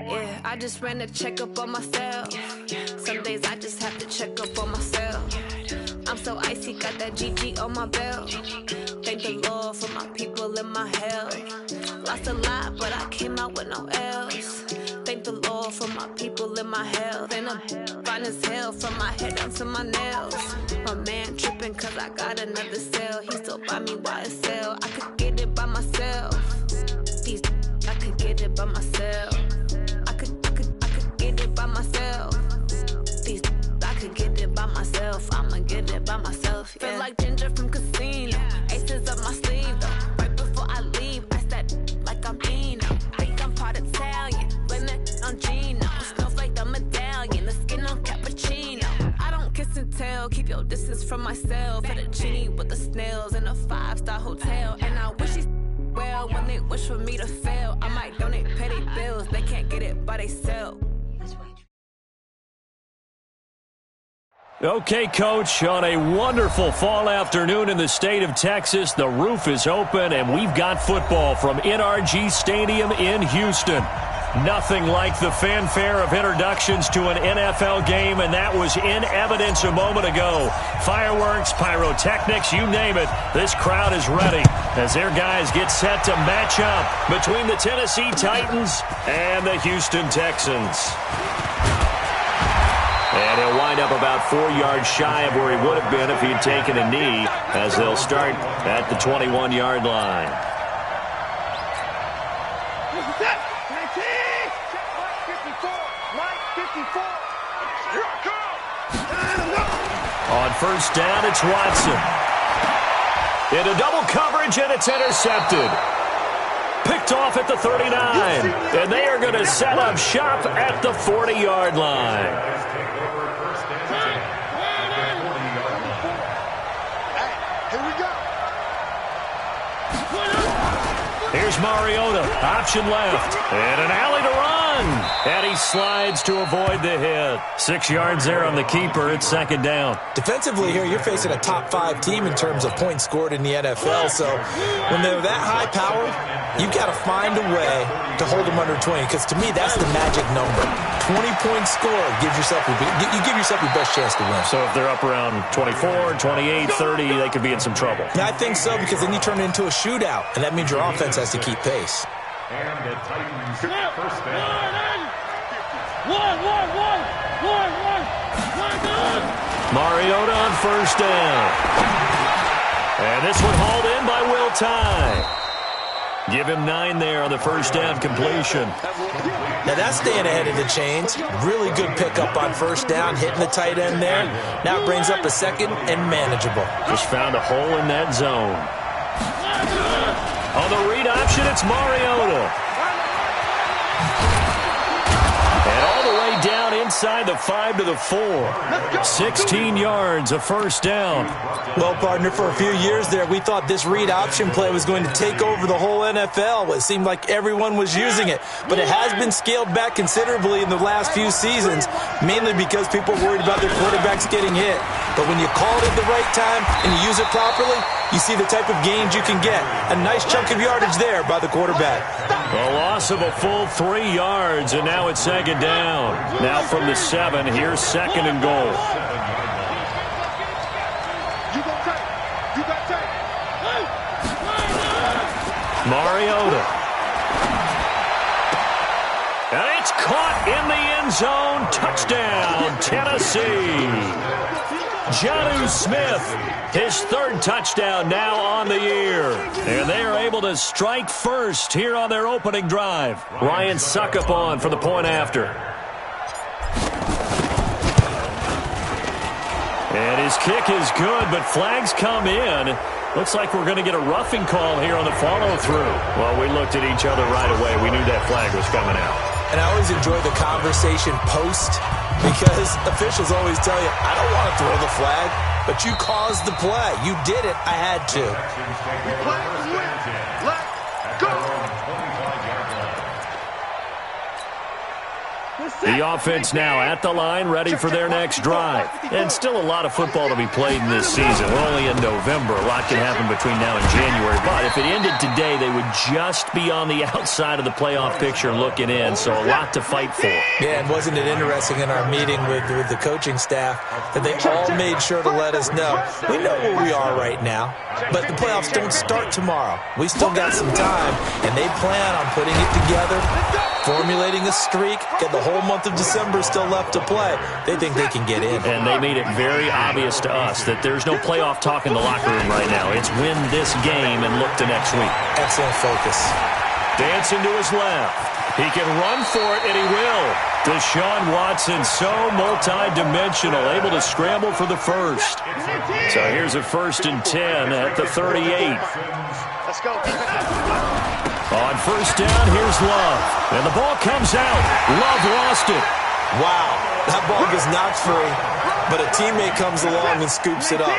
Yeah, I just ran a checkup on myself. Some days I just have to check up on myself. I'm so icy, got that GG on my belt. Thank the Lord for my people in my health. Lost a lot, but I came out with no L's. Thank the Lord for my people in my health. And I'm fine as hell from my head down to my nails. My man tripping cause I got another cell. He still buy me YSL. I could get it by myself. These I could get it by myself. I could get it by myself. These I could get it by myself. I'ma get it by myself. Yeah. Feel like Ginger from Casino. Aces up my sleeve though. Right before I leave, I said like I'm Eno. Think I'm part Italian. Blame it on Gino. Snowflake the medallion. The skin on cappuccino. I don't kiss and tell. Keep your distance from myself. Fettuccine with the snails in a 5-star hotel. And I wish he's well when they wish for me to fail. I might donate petty bills. They can't get it by themselves. Okay, Coach, on a wonderful fall afternoon in the state of Texas, the roof is open, and we've got football from NRG Stadium in Houston. Nothing like the fanfare of introductions to an NFL game, and that was in evidence a moment ago. Fireworks, pyrotechnics, you name it, this crowd is ready as their guys get set to match up between the Tennessee Titans and the Houston Texans. And he'll wind up about 4 yards shy of where he would have been if he had taken a knee, as they'll start at the 21-yard line. On first down, it's Watson. Into double coverage, and it's intercepted. Picked off at the 39, and they are going to set up shop at the 40-yard line. Here's Mariota, option left, and an alley to run. And he slides to avoid the hit. 6 yards there on the keeper. It's second down. Defensively here, you're facing a top-5 team in terms of points scored in the NFL. So when they're that high power, you've got to find a way to hold them under 20. Because to me, that's the magic number. 20-point score gives yourself you give yourself your best chance to win. So if they're up around 24, 28, 30, they could be in some trouble. Yeah, I think so, because then you turn it into a shootout, and that means your offense has to keep pace. And the Titans first down. Mariota on first down. And this one hauled in by Will Tye. Give him 9 there on the first down completion. Now that's staying ahead of the chains. Really good pickup on first down, hitting the tight end there. Now it brings up a second and manageable. Just found a hole in that zone. On the read option, it's Mariota. And all the way down inside the 5 to the 4. 16 yards, a first down. Well, partner, for a few years there, we thought this read option play was going to take over the whole NFL. It seemed like everyone was using it. But it has been scaled back considerably in the last few seasons, mainly because people are worried about their quarterbacks getting hit. But when you call it at the right time and you use it properly, you see the type of gains you can get. A nice chunk of yardage there by the quarterback. A loss of a full 3 yards, and now it's second down. Now from the 7, here's second and goal. Mariota. And it's caught in the end zone. Touchdown, Tennessee. Jonnu Smith, his 3rd touchdown now on the year. And they are able to strike first here on their opening drive. Ryan Suckup on for the point after. And his kick is good, but flags come in. Looks like we're going to get a roughing call here on the follow-through. Well, we looked at each other right away. We knew that flag was coming out. And I always enjoy the conversation post, because officials always tell you, I don't want to throw the flag, but you caused the play. You did it. I had to. Let's go. The offense now at the line, ready for their next drive. And still a lot of football to be played in this season. We're only in November. A lot can happen between now and January. But if it ended today, they would just be on the outside of the playoff picture looking in. So a lot to fight for. Yeah, and wasn't it interesting in our meeting with the coaching staff that they all made sure to let us know, we know where we are right now, but the playoffs don't start tomorrow. We still got some time, and they plan on putting it together, formulating a streak, get the whole month of December still left to play. They think they can get in. And they made it very obvious to us that there's no playoff talk in the locker room right now. It's win this game and look to next week. Excellent focus. Dancing to his left. He can run for it, and he will. Deshaun Watson, so multi-dimensional, able to scramble for the first. So here's a 1st and 10 at the 38. Let's go. On 1st down, here's Love. And the ball comes out. Love lost it. Wow, that ball gets knocked free, but a teammate comes along and scoops it up.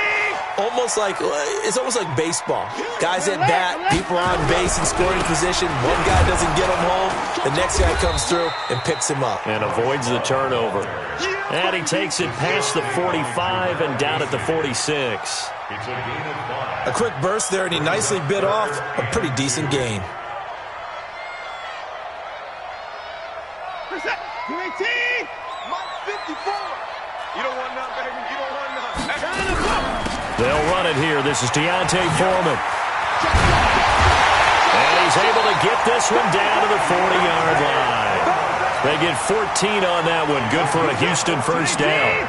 It's almost like baseball. Guys at bat, people are on base in scoring position. One guy doesn't get him home. The next guy comes through and picks him up. And avoids the turnover. And he takes it past the 45 and down at the 46. A quick burst there, and he nicely bit off a pretty decent gain. You don't want none, baby. You don't want none. They'll run it here. This is Deontay Foreman. And he's able to get this one down to the 40-yard line. They get 14 on that one. Good for a Houston 1st down.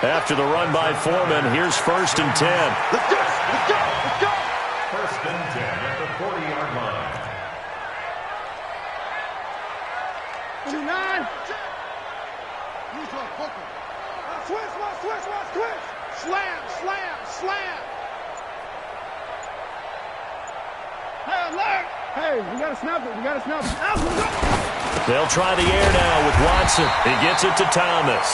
After the run by Foreman, here's 1st and 10. Let's go. Let's go. Let's go. 1st and 10 at the 40-yard line. 29. Switch. Slam. Hey, alert. Hey, we got to snap it. They'll try the air now with Watson. He gets it to Thomas.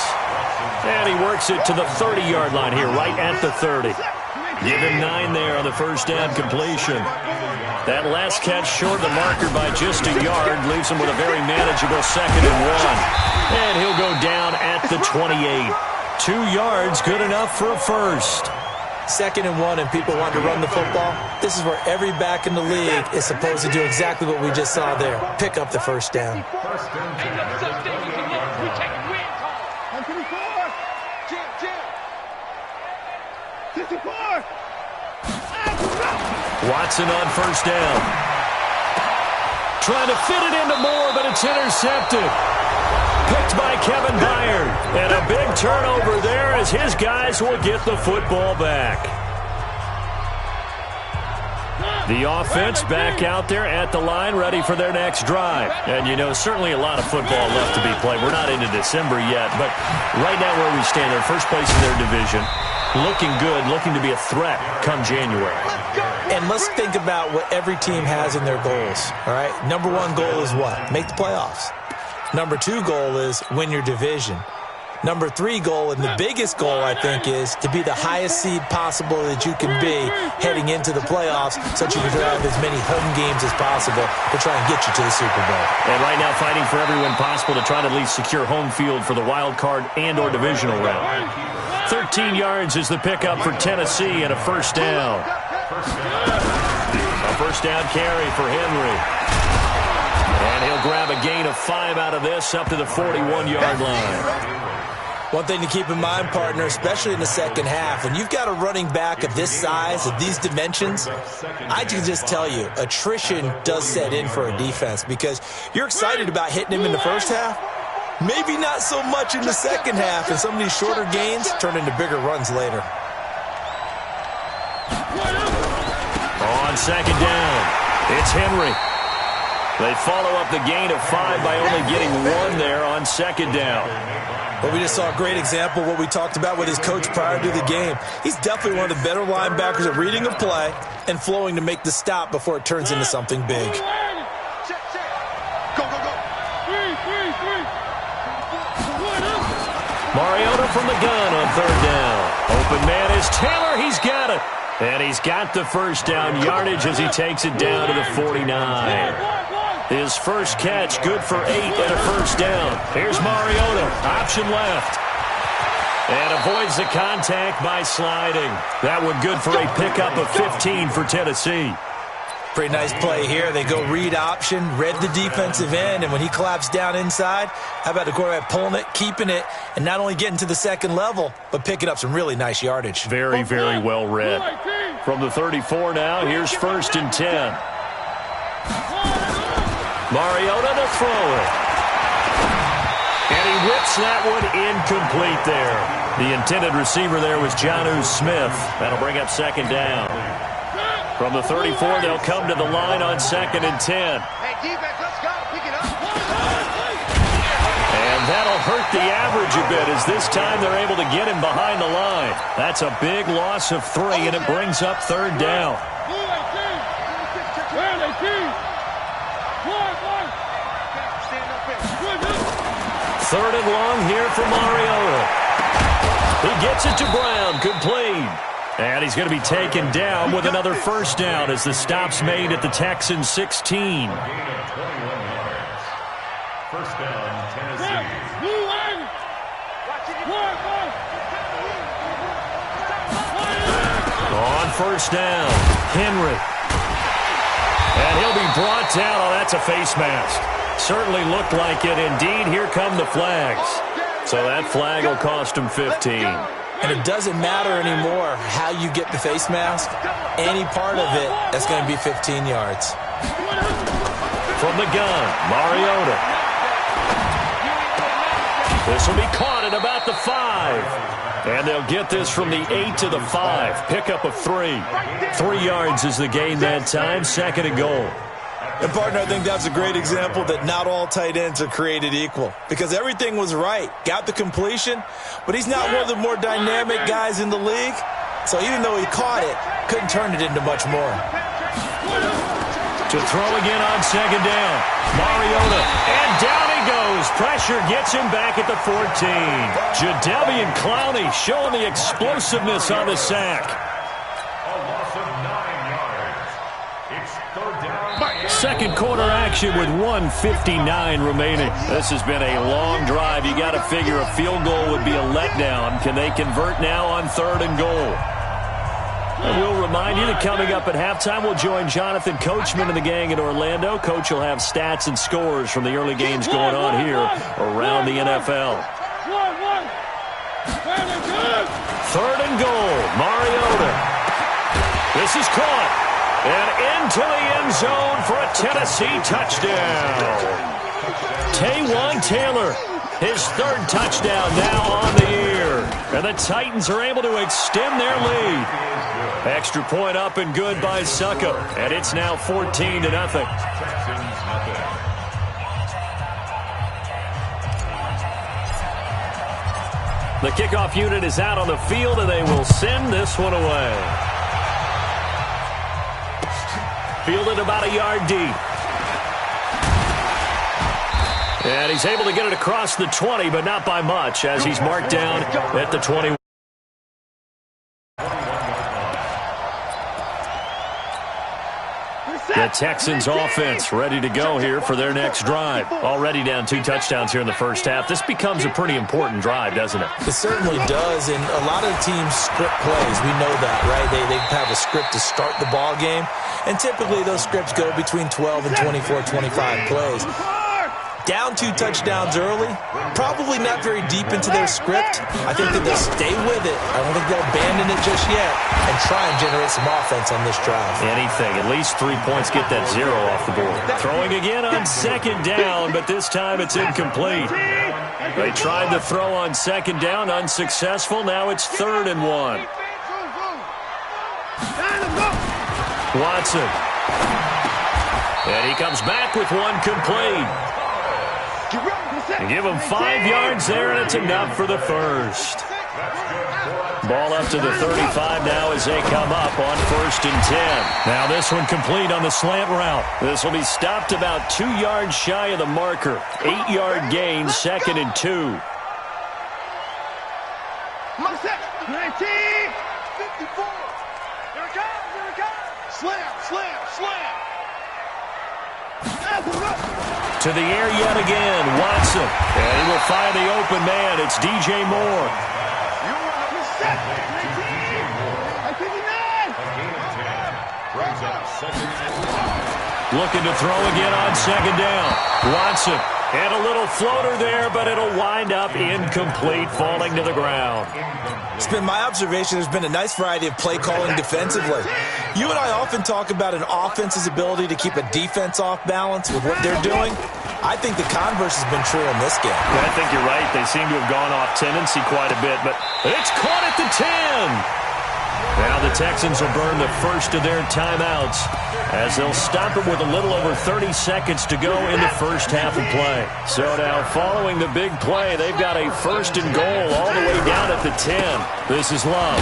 And he works it to the 30-yard line here, right at the 30. Give him 9 there on the 1st down completion. That last catch short of the marker by just a yard leaves him with a very manageable 2nd and 1. And he'll go down at the 28. 2 yards, good enough for a first. 2nd and 1, and people want to run the football. This is where every back in the league is supposed to do exactly what we just saw there. Pick up the 1st down. Watson on 1st down. Trying to fit it into Moore, but it's intercepted. Picked by Kevin Byard. And a big turnover there as his guys will get the football back. The offense back out there at the line, ready for their next drive. And, you know, certainly a lot of football left to be played. We're not into December yet, but right now where we stand, they're first place in their division. Looking good, looking to be a threat come January. And let's think about what every team has in their goals, all right? Number 1 goal is what? Make the playoffs. Number 2 goal is win your division. Number 3 goal, and the biggest goal, I think, is to be the highest seed possible that you can be heading into the playoffs so that you can have as many home games as possible to try and get you to the Super Bowl. And right now fighting for every win possible to try to at least secure home field for the wild card and or divisional round. 13 yards is the pickup for Tennessee and a 1st down. A 1st down carry for Henry. And he'll grab a gain of 5 out of this up to the 41-yard line. One thing to keep in mind, partner, especially in the second half, when you've got a running back of this size, of these dimensions, I can just tell you, attrition does set in for a defense because you're excited about hitting him in the first half. Maybe not so much in the second half, and some of these shorter gains turn into bigger runs later. On 2nd down, it's Henry. They follow up the gain of 5 by only getting 1 there on 2nd down. But we just saw a great example of what we talked about with his coach prior to the game. He's definitely one of the better linebackers at reading a play and flowing to make the stop before it turns into something big. Mariota from the gun on 3rd down. Open man is Taylor. He's got it. And he's got the 1st down yardage as he takes it down to the 49. His first catch, good for 8 and a first down. Here's Mariota, option left. And avoids the contact by sliding. That one good for a pickup of 15 for Tennessee. Pretty nice play here. They go read option, read the defensive end, and when he collapsed down inside, how about the quarterback pulling it, keeping it, and not only getting to the second level, but picking up some really nice yardage. Very, very well read. From the 34 now, here's 1st and 10. Mariota to throw it. And he whips that one incomplete there. The intended receiver there was Jonnu Smith. That'll bring up 2nd down. From the 34, they'll come to the line on 2nd and 10. Hey, defense, let's go. Pick it up. And that'll hurt the average a bit as this time they're able to get him behind the line. That's a big loss of 3, and it brings up 3rd down. Third and long here for Mariota. He gets it to Brown, complete. And he's going to be taken down with another first down as the stop's made at the Texans 16. Gain of 21 yards. First down, Tennessee. On first down, Henry. And he'll be brought down. Oh, that's a face mask. Certainly looked like it. Indeed, here come the flags. So that flag will cost him 15. And it doesn't matter anymore how you get the face mask. Any part of it, that's going to be 15 yards. From the gun, Mariota. This will be caught at about the 5. And they'll get this from the 8 to the 5. Pickup of 3. 3 yards is the gain that time. 2nd and goal. And, partner, I think that's a great example that not all tight ends are created equal. Because everything was right. Got the completion, but he's not one of the more dynamic guys in the league. So even though he caught it, couldn't turn it into much more. To throw again on 2nd down. Mariota. And down he goes. Pressure gets him back at the 14. Jadeveon Clowney showing the explosiveness on the sack. A loss of 9 yards. It's 3rd down. Second quarter action with 1:59 remaining. This has been a long drive. You got to figure a field goal would be a letdown. Can they convert now on 3rd and goal? And we'll remind you that coming up at halftime, we'll join Jonathan Coachman and the gang in Orlando. Coach will have stats and scores from the early games going on here around the NFL. 3rd and goal, Mariota. This is caught. And into the end zone for a Tennessee touchdown. Taywan Taylor, his 3rd touchdown now on the year. And the Titans are able to extend their lead. Extra point up and good by Suckup. And it's now 14-0. The kickoff unit is out on the field, and they will send this one away. Fielded about a yard deep. And he's able to get it across the 20, but not by much, as he's marked down at the 21. The Texans offense ready to go here for their next drive. Already down 2 touchdowns here in the first half. This becomes a pretty important drive, doesn't it? It certainly does, and a lot of teams script plays. We know that, right? They have a script to start the ball game, and typically those scripts go between 12 and 24, 25 plays. Down 2 touchdowns early, probably not very deep into their script. I think that they'll stay with it. I don't think they'll abandon it just yet and try and generate some offense on this drive. Anything. At least 3 points, get that 0 off the board. Throwing again on 2nd down, but this time it's incomplete. They tried to throw on 2nd down, unsuccessful. Now it's 3rd and 1. Watson. And he comes back with one complete. Give him 5 yards there, and it's enough for the first. Ball up to the 35 now as they come up on 1st and 10. Now this one complete on the slant route. This will be stopped about 2 yards shy of the marker. 8-yard gain, 2nd and 2. 19, 54. Here it comes, here it comes. Slam, slam, slam. To the air yet again, Watson. And he will find the open man. It's DJ Moore. Looking to throw again on second down. Watson. And a little floater there, but it'll wind up incomplete, falling to the ground. It's been my observation there's been a nice variety of play calling defensively. You and I often talk about an offense's ability to keep a defense off balance with what they're doing. I think the converse has been true in this game. Yeah, I think you're right. They seem to have gone off tendency quite a bit, but it's caught at the 10. Now the Texans will burn the first of their timeouts as they'll stop it with a little over 30 seconds to go in the first half of play. So now following the big play, they've got a first and goal all the way down at the 10. This is Love.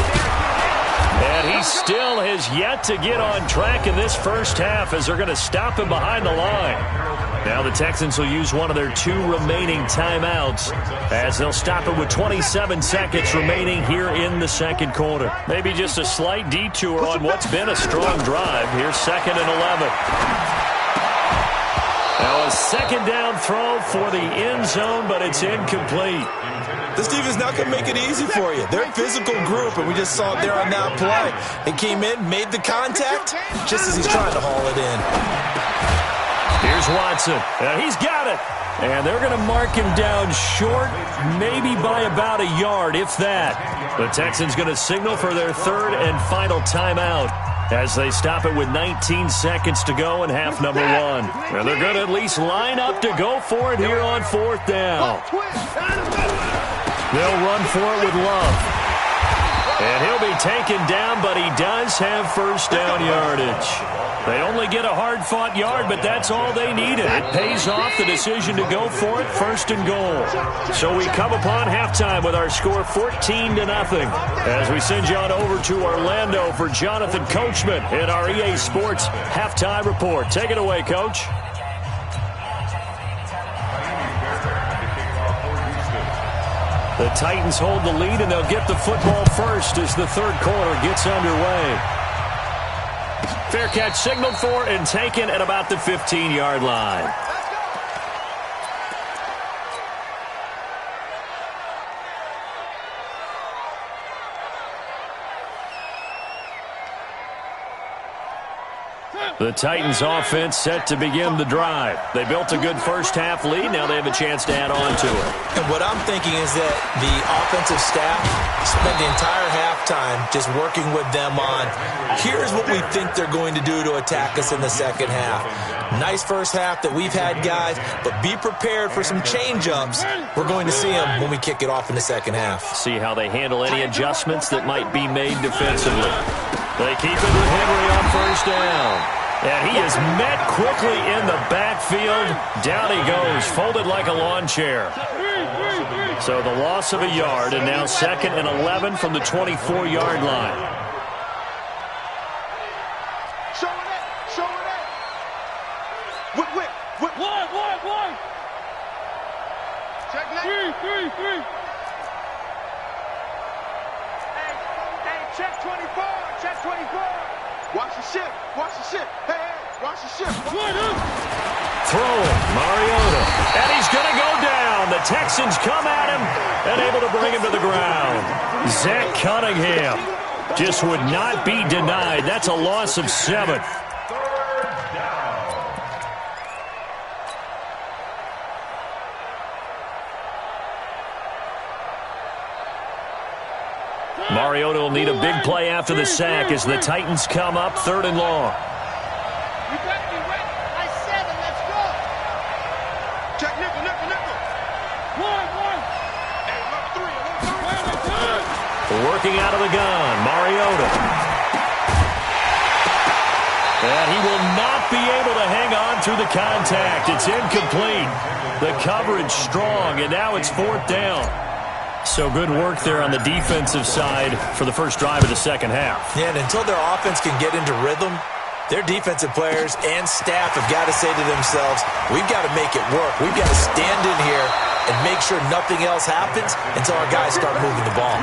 And he still has yet to get on track in this first half as they're going to stop him behind the line. Now the Texans will use one of their 2 remaining timeouts as they'll stop it with 27 seconds remaining here in the second quarter. Maybe just a slight detour on what's been a strong drive. Here's 2nd and 11. Now a second down throw for the end zone, but it's incomplete. This defense is not going to make it easy for you. They're a physical group, and we just saw it there on that play. He came in, made the contact, just as he's trying to haul it in. Here's Watson. He's got it. And they're going to mark him down short, maybe by about a yard, if that. The Texans going to signal for their 3rd and final timeout as they stop it with 19 seconds to go in half number 1. And they're going to at least line up to go for it here on 4th down. They'll run for it with Love. And he'll be taken down, but he does have first down yardage. They only get a hard-fought yard, but that's all they needed. It pays off the decision to go for it, 1st and goal. So we come upon halftime with our score 14-0 as we send you on over to Orlando for Jonathan Coachman in our EA Sports Halftime Report. Take it away, Coach. The Titans hold the lead, and they'll get the football first as the 3rd quarter gets underway. Fair catch signaled for and taken at about the 15-yard line. The Titans offense set to begin the drive. They built a good first half lead. Now they have a chance to add on to it. And what I'm thinking is that the offensive staff spent the entire halftime just working with them on, here's what we think they're going to do to attack us in the second half. Nice first half that we've had, guys, but be prepared for some change-ups. We're going to see them when we kick it off in the second half. See how they handle any adjustments that might be made defensively. They keep it with Henry on first down. And he is met quickly in the backfield. Down he goes, folded like a lawn chair. So the loss of a yard, and now 2nd and 11 from the 24-yard line. Show it. Whip. One. Check left. Three. Hey, check 24. Watch the ship. Hey, watch the ship. Throwing, Mariota. And he's going to go down. The Texans come at him and able to bring him to the ground. Zach Cunningham just would not be denied. That's a loss of 7. Mariota will need a big play after the sack as the Titans come up 3rd and long. You better be ready. I said it. Let's go. Check nickel. One. Hey, Working out of the gun, Mariota. And he will not be able to hang on through the contact. It's incomplete. The coverage strong, and now it's 4th down. So good work there on the defensive side for the first drive of the second half. Yeah, and until their offense can get into rhythm, their defensive players and staff have got to say to themselves, we've got to make it work. We've got to stand in here and make sure nothing else happens until our guys start moving the ball.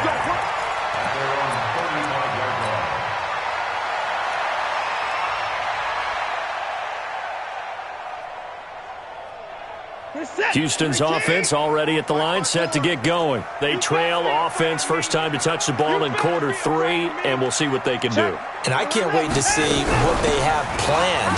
Houston's offense already at the line, set to get going. They trail offense, first time to touch the ball in quarter 3, and we'll see what they can do. And I can't wait to see what they have planned,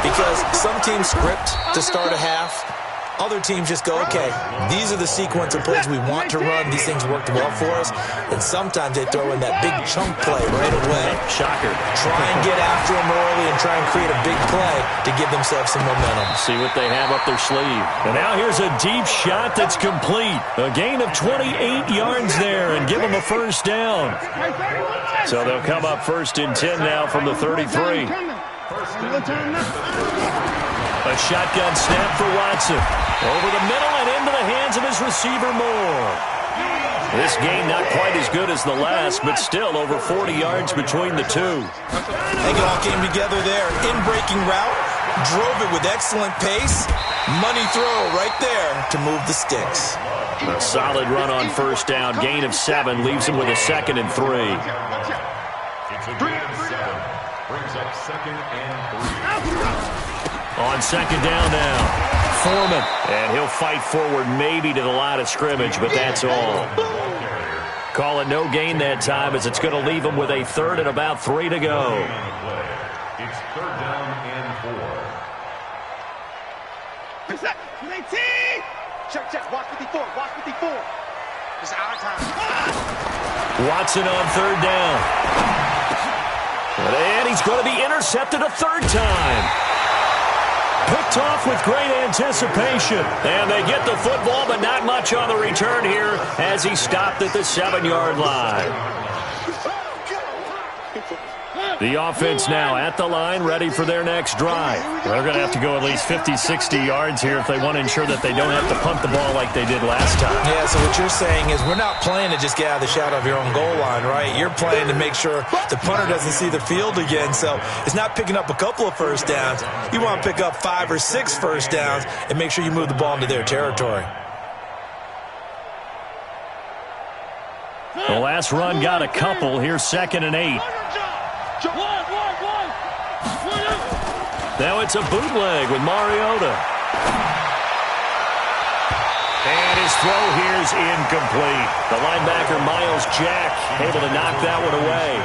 because some teams script to start a half. Other teams just go, okay, these are the sequence of plays we want to run. These things worked well for us. And sometimes they throw in that big chunk play right away. Shocker. Try and get after them early and try and create a big play to give themselves some momentum. See what they have up their sleeve. And now here's a deep shot that's complete. A gain of 28 yards there and give them a first down. So they'll come up 1st and 10 now from the 33. A shotgun snap for Watson. Over the middle and into the hands of his receiver Moore. This game not quite as good as the last, but still over 40 yards between the two. I think it all came together there. In-breaking route, drove it with excellent pace. Money throw right there to move the sticks. A solid run on first down. Gain of 7 leaves him with a 2nd and 3. It's a gain of 7. Brings up 2nd and 3. On 2nd down now. Foreman. And he'll fight forward maybe to the line of scrimmage, but that's all. Call it no gain that time, as it's going to leave him with a 3rd and about 3 to go. It's 3rd down and 4. Check. Watch 54. It's our time. Watson on 3rd down. And he's going to be intercepted a 3rd time. Picked off with great anticipation. And they get the football, but not much on the return here as he stopped at the 7-yard line. The offense now at the line, ready for their next drive. They're going to have to go at least 50, 60 yards here if they want to ensure that they don't have to punt the ball like they did last time. Yeah, so what you're saying is we're not playing to just get out of the shadow of your own goal line, right? You're playing to make sure the punter doesn't see the field again. So it's not picking up a couple of first downs. You want to pick up 5 or 6 first downs and make sure you move the ball into their territory. The last run got a couple. Here's 2nd and 8. Now it's a bootleg with Mariota. And his throw here's incomplete. The linebacker, Miles Jack, able to knock that one away.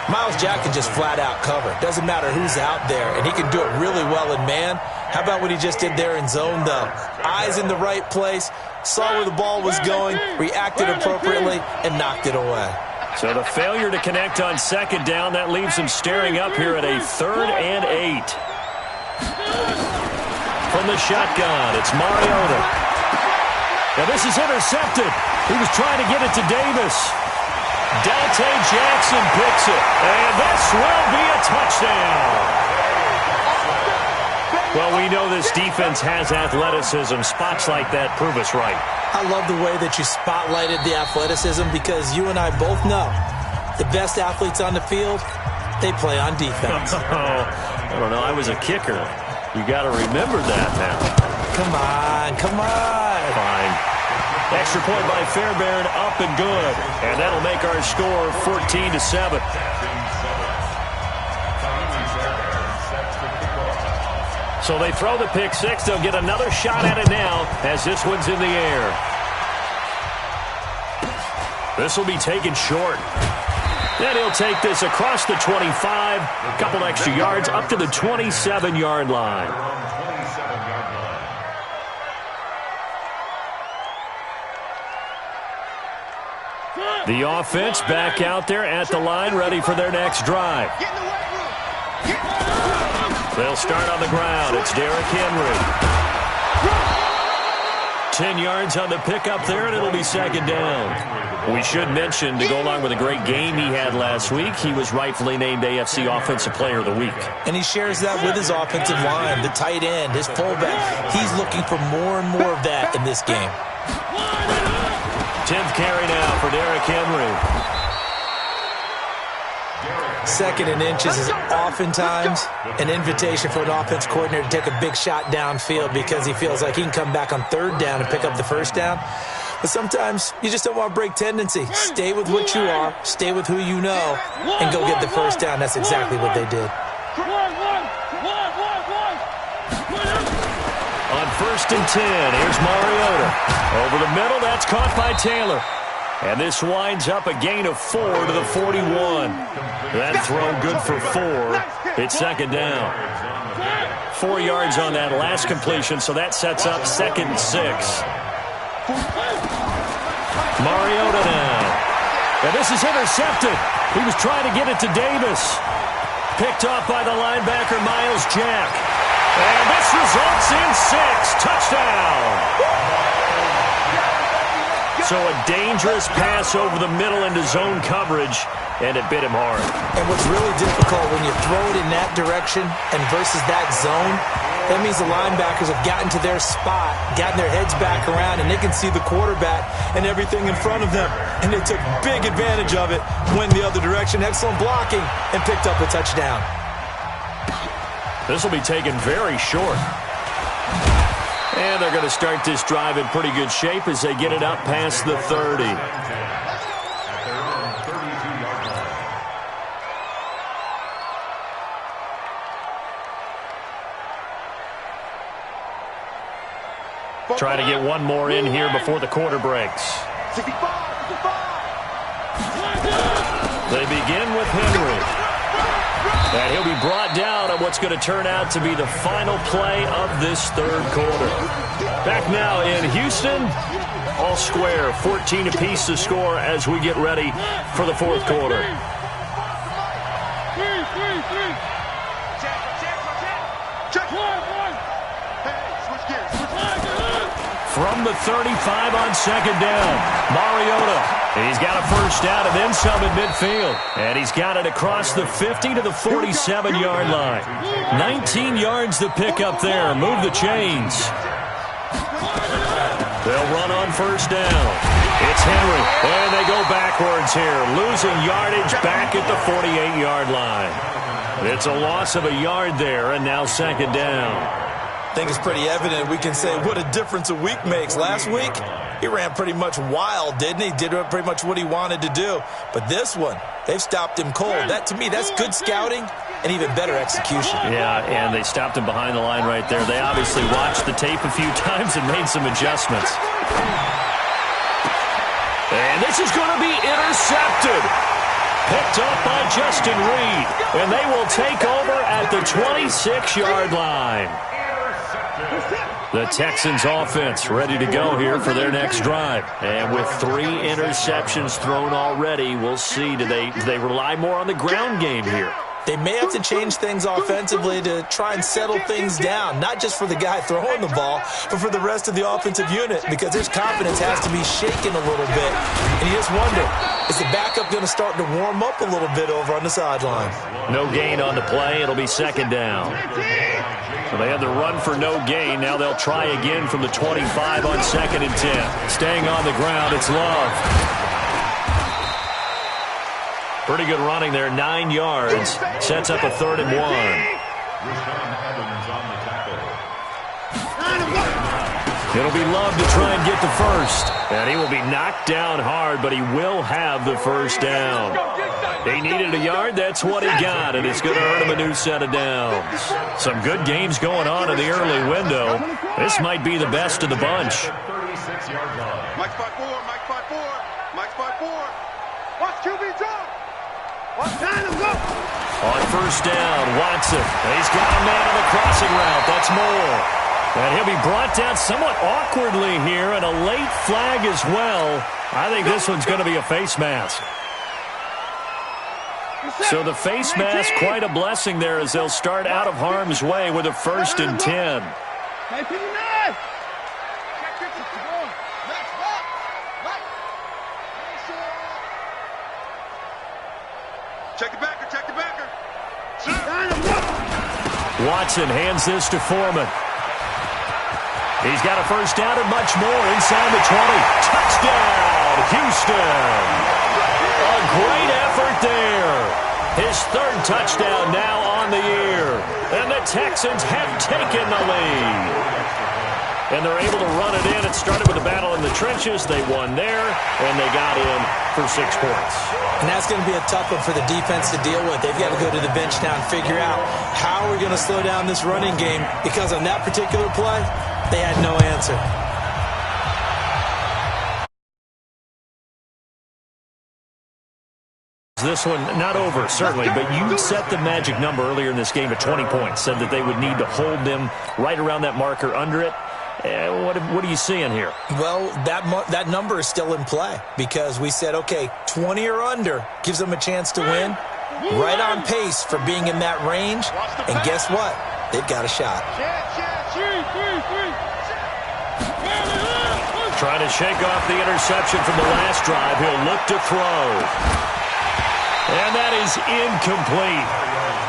Miles Jack can just flat out cover. Doesn't matter who's out there, and he can do it really well in man. How about what he just did there in zone, though? Eyes in the right place, saw where the ball was going, reacted appropriately, and knocked it away. So the failure to connect on 2nd down, that leaves him staring up here at a 3rd and 8. From the shotgun, it's Mariota. Now this is intercepted. He was trying to get it to Davis. Dante Jackson picks it. And this will be a touchdown. Well, we know this defense has athleticism. Spots like that prove us right. I love the way that you spotlighted the athleticism, because you and I both know the best athletes on the field, they play on defense. I don't know. I was a kicker. You got to remember that now. Come on. Fine. Extra point by Fairbairn, up and good. And that'll make our score 14-7. So they throw the pick 6. They'll get another shot at it now as this one's in the air. This will be taken short. And he'll take this across the 25. A couple extra yards up to the 27-yard line. The offense back out there at the line, ready for their next drive. They'll start on the ground. It's Derrick Henry. 10 yards on the pickup there, and it'll be 2nd down. We should mention, to go along with a great game he had last week, he was rightfully named AFC Offensive Player of the Week. And he shares that with his offensive line, the tight end, his fullback. He's looking for more and more of that in this game. 10th carry now for Derrick Henry. 2nd and inches is oftentimes an invitation for an offense coordinator to take a big shot downfield, because he feels like he can come back on 3rd down and pick up the first down. But sometimes you just don't want to break tendency. Stay with what you are, stay with who you know, and go get the first down. That's exactly what they did. On 1st and 10. Here's Mariota. Over the middle, that's caught by Taylor. And this winds up a gain of 4 to the 41. That throw good for 4. It's 2nd down. 4 yards on that last completion, so that sets up 2nd and 6. Mariota now. And this is intercepted. He was trying to get it to Davis. Picked off by the linebacker, Miles Jack. And this results in 6. Touchdown. So a dangerous pass over the middle into zone coverage, and it bit him hard. And what's really difficult when you throw it in that direction and versus that zone, that means the linebackers have gotten to their spot, gotten their heads back around, and they can see the quarterback and everything in front of them. And they took big advantage of it, went the other direction, excellent blocking, and picked up a touchdown. This will be taken very short. And they're going to start this drive in pretty good shape as they get it up past the 30. Try to get one more in here before the quarter breaks. 65. They begin with Henry. And he'll be brought down on what's going to turn out to be the final play of this 3rd quarter. Back now in Houston, all square, 14 apiece to score as we get ready for the 4th quarter. From the 35 on 2nd down, Mariota. He's got a 1st down and then some at midfield. And he's got it across the 50 to the 47-yard line. 19 yards to pick up there. Move the chains. They'll run on 1st down. It's Henry. And they go backwards here. Losing yardage back at the 48-yard line. It's a loss of a yard there, and now 2nd down. I think it's pretty evident. We can say what a difference a week makes. Last week, he ran pretty much wild, didn't he? Did pretty much what he wanted to do. But this one, they've stopped him cold. That, to me, that's good scouting and even better execution. Yeah, and they stopped him behind the line right there. They obviously watched the tape a few times and made some adjustments. And this is going to be intercepted. Picked up by Justin Reed. And they will take over at the 26-yard line. The Texans offense ready to go here for their next drive. And with 3 interceptions thrown already, we'll see. Do they rely more on the ground game here? They may have to change things offensively to try and settle things down, not just for the guy throwing the ball, but for the rest of the offensive unit, because his confidence has to be shaken a little bit. And you just wonder, is the backup going to start to warm up a little bit over on the sideline? No gain on the play. It'll be 2nd down. So they had the run for no gain. Now they'll try again from the 25 on 2nd and 10. Staying on the ground, it's Love. Pretty good running there, 9 yards. Sets up a 3rd and 1. It'll be Love to try and get the 1st. And he will be knocked down hard, but he will have the 1st down. They needed a yard, that's what he got, and it's going to earn him a new set of downs. Some good games going on in the early window. This might be the best of the bunch. Mike spot 4, Mike spot 4, Mike spot 4. Watch QB drop. On 1st down, Watson. He's got a man on the crossing route. That's Moore. And he'll be brought down somewhat awkwardly here, and a late flag as well. I think this one's going to be a face mask. So the face mask, quite a blessing there as they'll start out of harm's way with a 1st and 10. Check the backer, check the backer. Watson hands this to Foreman. He's got a 1st down and much more inside the 20. Touchdown, Houston. A great effort there. His 3rd touchdown now on the year. And the Texans have taken the lead. And they're able to run it in. It started with a battle in the trenches. They won there, and they got in for 6 points. And that's going to be a tough one for the defense to deal with. They've got to go to the bench now and figure out how we're going to slow down this running game, because on that particular play, They had no answer. This one not over, certainly, but you set the magic number earlier in this game at 20 points, said that they would need to hold them right around that marker under it. What are you seeing here? Well, that number is still in play because we said, okay, 20 or under gives them a chance to win. Right on pace for being in that range. And guess what? They've got a shot. Trying to shake off the interception from the last drive. He'll look to throw. And that is incomplete.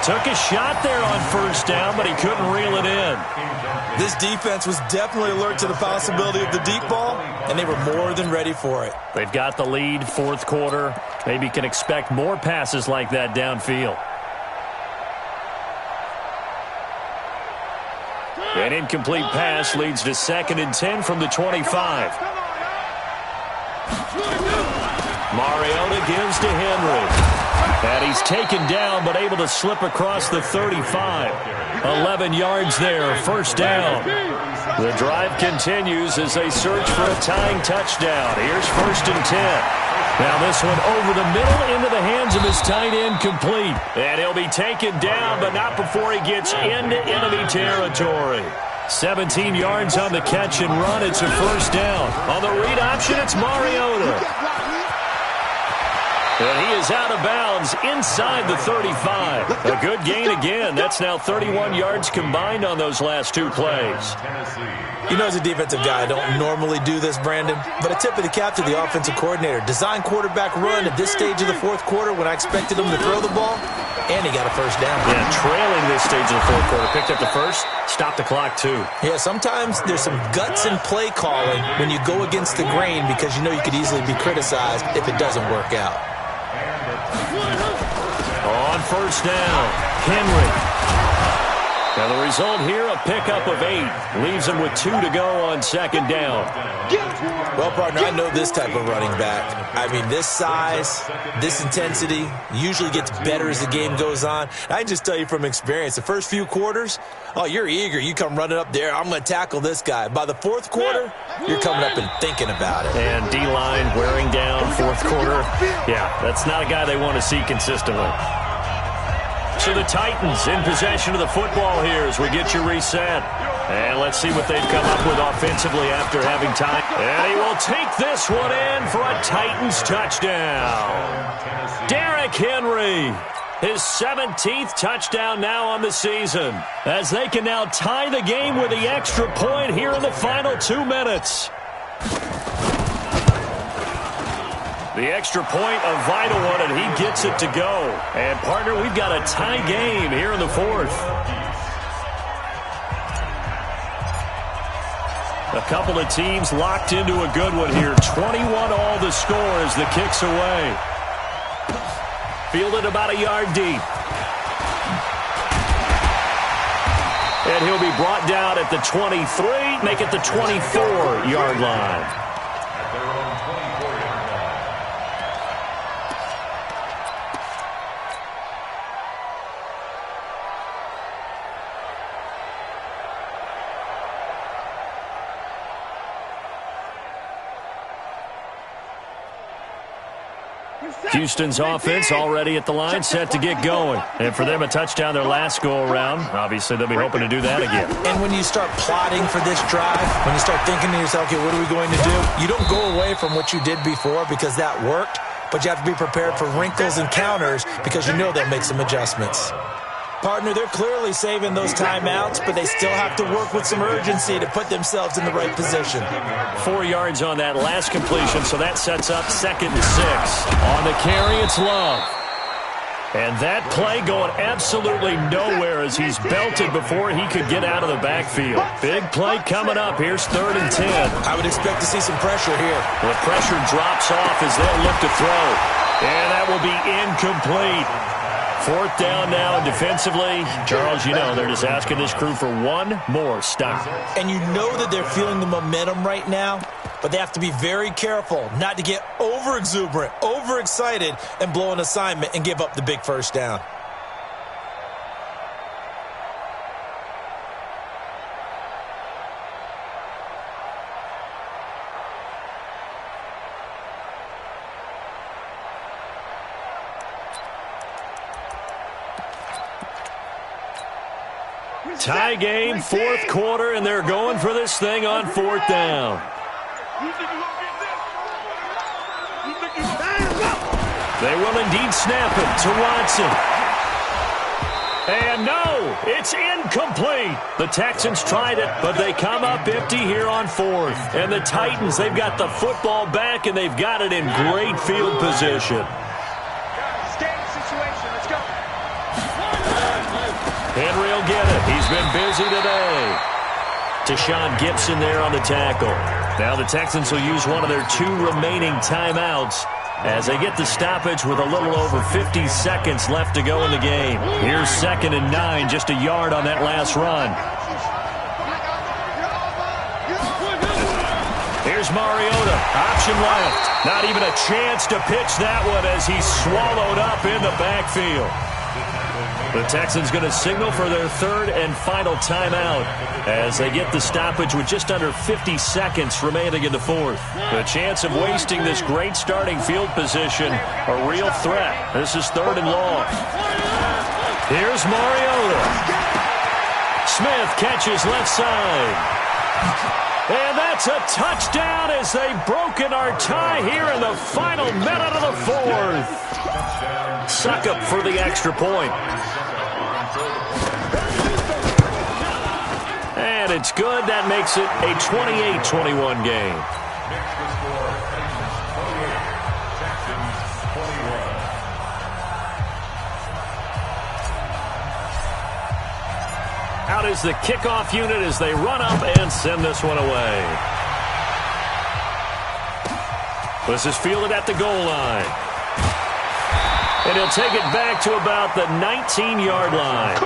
Took a shot there on first down, but he couldn't reel it in. This defense was definitely alert to the possibility of the deep ball, and they were more than ready for it. They've got the lead, fourth quarter. Maybe can expect more passes like that downfield. An incomplete pass leads to 2nd and 10 from the 25. Mariota gives to Henry. And he's taken down, but able to slip across the 35. 11 yards there, first down. The drive continues as they search for a tying touchdown. Here's 1st and 10. Now this one over the middle into the hands of his tight end, complete. And he'll be taken down, but not before he gets into enemy territory. 17 yards on the catch and run. It's a first down. On the read option, it's Mariota. And he is out of bounds inside the 35. A good gain again. That's now 31 yards combined on those last two plays. You know, as a defensive guy, I don't normally do this, Brandon, but a tip of the cap to the offensive coordinator. Design quarterback run at this stage of the fourth quarter when I expected him to throw the ball, and he got a first down. Yeah, trailing this stage of the fourth quarter. Picked up the first, stopped the clock too. Yeah, sometimes there's some guts in play calling when you go against the grain because you know you could easily be criticized if it doesn't work out. On first down, Henry. Now the result here, a pickup of 8. Leaves him with 2 to go on 2nd down. Well, partner, I know this type of running back. I mean, this size, this intensity usually gets better as the game goes on. I can just tell you from experience, the first few quarters, oh, you're eager. You come running up there, I'm going to tackle this guy. By the fourth quarter, you're coming up and thinking about it. And D-line wearing down fourth quarter. Yeah, that's not a guy they want to see consistently. So the Titans in possession of the football here as we get you reset. And let's see what they've come up with offensively after having time. And he will take this one in for a Titans touchdown. Derrick Henry, his 17th touchdown now on the season, as they can now tie the game with the extra point here in the final 2 minutes. The extra point, a vital one, and he gets it to go. And, partner, we've got a tie game here in the fourth. A couple of teams locked into a good one here. 21 all the score as the kick's away. Fielded about a yard deep. And he'll be brought down at the 23, make it the 24-yard line. Houston's offense already at the line, set to get going. And for them, a touchdown their last go-around. Obviously, they'll be hoping to do that again. And when you start plotting for this drive, when you start thinking to yourself, okay, what are we going to do? You don't go away from what you did before because that worked, but you have to be prepared for wrinkles and counters because you know they'll make some adjustments. Partner, they're clearly saving those timeouts, but they still have to work with some urgency to put themselves in the right position. 4 yards on that last completion, so that sets up 2nd and 6. On the carry, it's Love. And that play going absolutely nowhere as he's belted before he could get out of the backfield. Big play coming up. Here's 3rd and 10. I would expect to see some pressure here. The pressure drops off as they'll look to throw. And that will be incomplete. 4th down now, and defensively, Charles, you know, they're just asking this crew for one more stop. And you know that they're feeling the momentum right now, but they have to be very careful not to get over-exuberant, overexcited, and blow an assignment and give up the big first down. Tie game, fourth quarter, and they're going for this thing on fourth down. They will indeed snap it to Watson. And no, it's incomplete. The Texans tried it, but they come up empty here on fourth. And the Titans, they've got the football back, and they've got it in great field position. Henry will get it. He's been busy today. Tashawn Gibson there on the tackle. Now the Texans will use one of their 2 remaining timeouts as they get the stoppage with a little over 50 seconds left to go in the game. Here's 2nd and 9, just a yard on that last run. Here's Mariota, option left. Not even a chance to pitch that one as he's swallowed up in the backfield. The Texans going to signal for their 3rd and final timeout as they get the stoppage with just under 50 seconds remaining in the 4th. The chance of wasting this great starting field position, a real threat. This is 3rd and long. Here's Mariota. Smith catches left side. And that's a touchdown as they've broken our tie here in the final minute of the 4th. Suck up for the extra point. And it's good. That makes it a 28-21 game. Out is the kickoff unit as they run up and send this one away. This is fielded at the goal line. And he'll take it back to about the 19-yard line.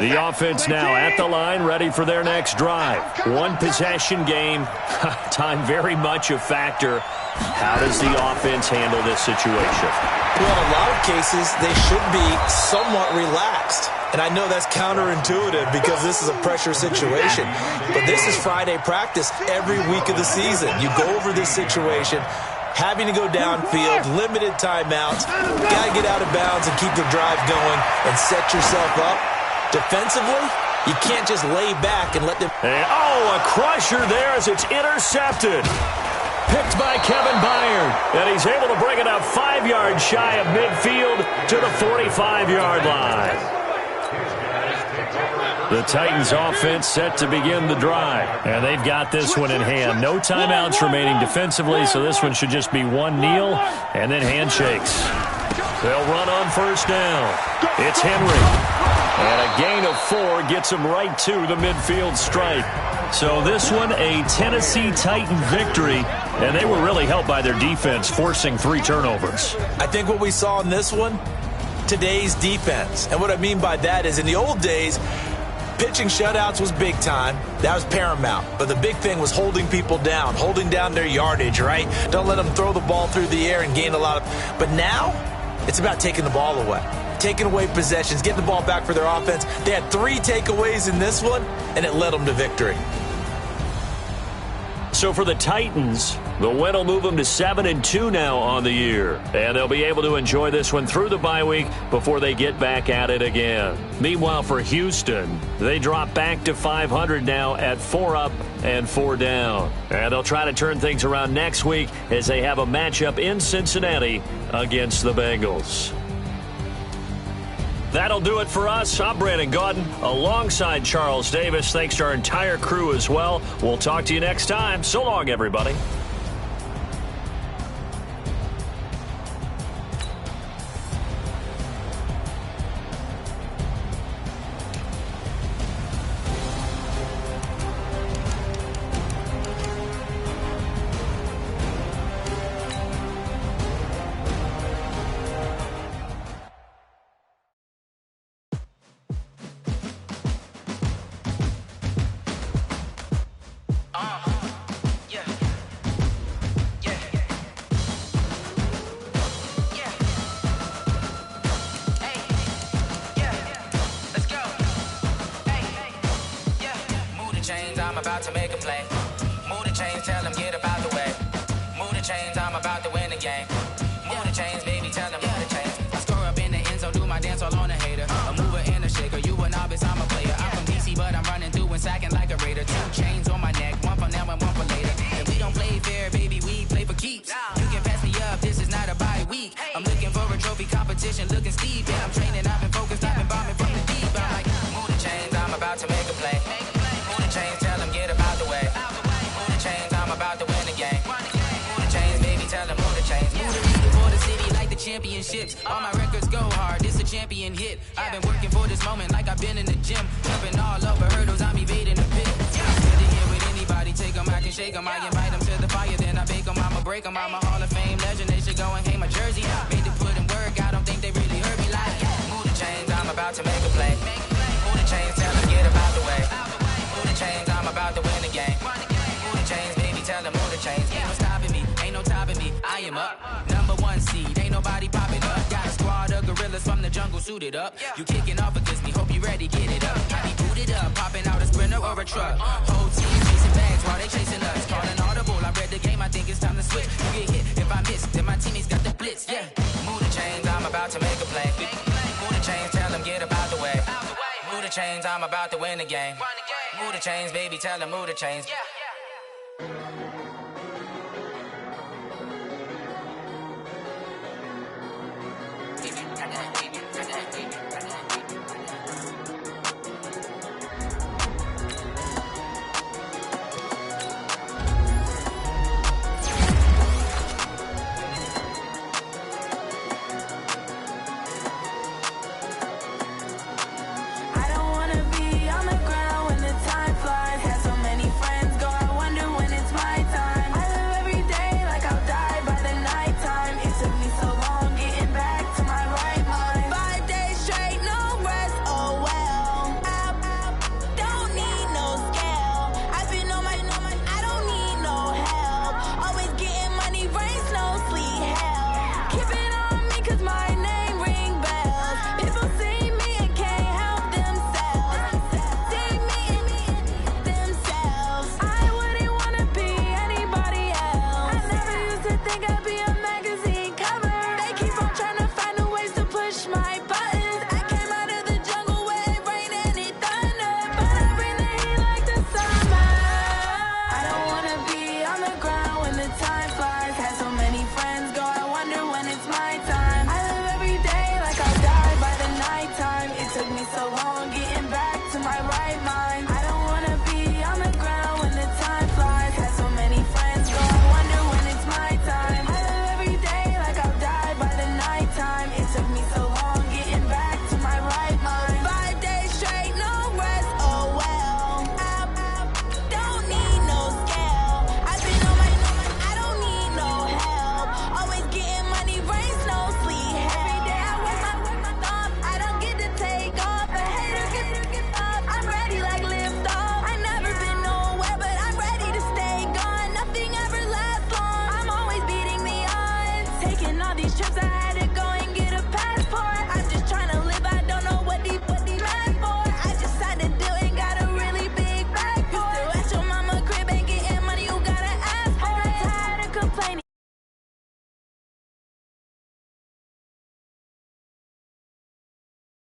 The offense now at the line, ready for their next drive. One possession game. Time very much a factor. How does the offense handle this situation? Well, in a lot of cases, they should be somewhat relaxed. And I know that's counterintuitive because this is a pressure situation. But this is Friday practice every week of the season. You go over this situation, having to go downfield, limited timeouts. Got to get out of bounds and keep the drive going and set yourself up. Defensively, you can't just lay back and let them... And, a crusher there as it's intercepted. Picked by Kevin Byard. And he's able to bring it up 5 yards shy of midfield to the 45-yard line. The Titans offense set to begin the drive. And they've got this one in hand. No timeouts remaining defensively, so this one should just be one kneel and then handshakes. They'll run on first down. It's Henry. And a gain of 4 gets him right to the midfield stripe. So this one, a Tennessee Titan victory, and they were really helped by their defense, forcing 3 turnovers. I think what we saw in this one, today's defense. And what I mean by that is in the old days, pitching shutouts was big time. That was paramount. But the big thing was holding people down, holding down their yardage, right? Don't let them throw the ball through the air and gain a lot of... But now, it's about taking the ball away. Taking away possessions, getting the ball back for their offense. They had 3 takeaways in this one, and it led them to victory. So for the Titans, the win will move them to 7-2 now on the year. And they'll be able to enjoy this one through the bye week before they get back at it again. Meanwhile, for Houston, they drop back to 500 now at 4 up and 4 down. And they'll try to turn things around next week as they have a matchup in Cincinnati against the Bengals. That'll do it for us. I'm Brandon Gaudin alongside Charles Davis. Thanks to our entire crew as well. We'll talk to you next time. So long, everybody. I'm about to make a play. Move the chains, tell them get up out the way. chains, I'm about to win the game. Move the chains, baby, tell them move the chains. I score up in the end zone, do my dance all on a hater. A mover and a shaker, you a novice, I'm a player. I'm from DC, but I'm running through and sacking like a raider. 2 chains on my neck, one for now and one for later. And we don't play fair, baby, we play for keeps. You can pass me up, this is not a bye week. I'm looking for a trophy competition, looking steep. And I'm training, I've been focused, I've been bombing from the deep. I'm like, move the chains, I'm about to make a play. Move the chains, tell them get up out the way. Move the chains, I'm about to win the game. Move the chains, baby, tell them move the chains. Move the leader for the city like the championships. All my records go hard, this a champion hit. I've been working for this moment like I've been in the gym. Jumping all over hurdles, I'm evading the pit. Good to hear with anybody, take them, I can shake them. I invite them to the fire, then I bake them, I'ma break them. I'm a Hall of Fame legend, they should go and hang my jersey. Made to put in work, I don't think they really heard me like. Move the chains, I'm about to make a play. Move the chains, tell them get up out the way. Move the chains, I'm about to win the game. Move the chains, baby, tell them move the chains. Ain't no stopping me, ain't no topping me. I am up, #1 seed, ain't nobody popping up. Got a squad of gorillas from the jungle suited up. You kicking off against me, hope you ready, get it up. I be booted up, popping out a Sprinter or a truck. Whole team chasing bags while they chasing us. Calling audible, I read the game, I think it's time to switch. You get hit, if I miss, then my teammates got the blitz, yeah. Move the chains, I'm about to make a play. Move the chains, tell them get up out the way. Move the chains, I'm about to win the game. Move the chains, baby, tell them move the chains.